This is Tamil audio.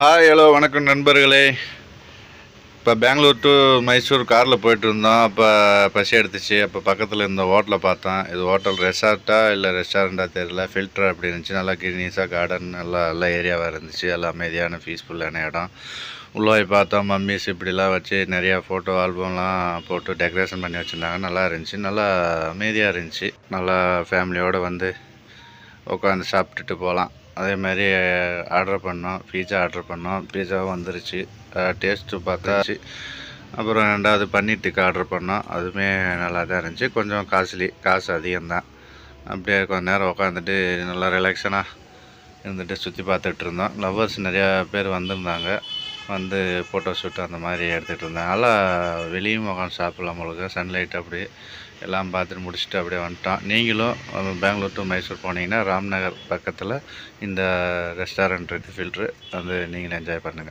ஹாய் ஹலோ வணக்கம் நண்பர்களே. இப்போ பெங்களூர் டு மைசூர் காரில் போயிட்டு இருந்தோம். அப்போ பசி எடுத்துச்சு. அப்போ பக்கத்தில் இருந்த ஹோட்டலை பார்த்தேன். இது ஹோட்டல் ரெசார்ட்டா இல்லை ரெஸ்டாரண்ட்டாக தெரியல. ஃபில்டர் அப்படி இருந்துச்சு. நல்லா கிரீனிஸாக கார்டன் நல்ல ஏரியாவாக இருந்துச்சு. எல்லாம் அமைதியான பீஸ்ஃபுல்லான இடம். உள்ளே போய் பார்த்தோம். மம்மிஸ் இப்படிலாம் வச்சு நிறையா ஃபோட்டோ ஆல்பம்லாம் போட்டு டெக்கரேஷன் பண்ணி வச்சுருந்தாங்க. நல்லா இருந்துச்சு. நல்லா அமைதியாக இருந்துச்சு. நல்லா ஃபேமிலியோடு வந்து உட்காந்து சாப்பிட்டுட்டு போகலாம். அதேமாதிரி ஆர்டர் பண்ணோம். பீஸா ஆர்டர் பண்ணோம். பீஸாவும் வந்துருச்சு. டேஸ்ட்டு பார்த்தாச்சு. அப்புறம் 2வது பன்னீர் டிக்கா ஆர்டர் பண்ணோம். அதுவுமே நல்லா தான் இருந்துச்சு. கொஞ்சம் காசு அதிகம்தான். அப்படியே கொஞ்சம் நேரம் உட்காந்துட்டு நல்லா ரிலாக்ஸனாக இருந்துட்டு சுற்றி பார்த்துட்டு இருந்தோம். லவ்வர்ஸ் நிறையா பேர் வந்திருந்தாங்க. வந்து ஃபோட்டோ ஷூட் அந்த மாதிரி எடுத்துகிட்டு இருந்தாங்க. நல்லா வெளியும் உட்காந்து சாப்பிட்லாம் உங்களுக்கு. சன்லைட் அப்படி எல்லாம் பார்த்துட்டு முடிச்சுட்டு அப்படியே வந்துட்டோம். நீங்களும் பெங்களூர் டு மைசூர் போனீங்கன்னா ராம்நகர் பக்கத்தில் இந்த ரெஸ்டாரண்ட் இருக்குது, ஃபில்ட்ரு. வந்து நீங்களும் என்ஜாய் பண்ணுங்கள்.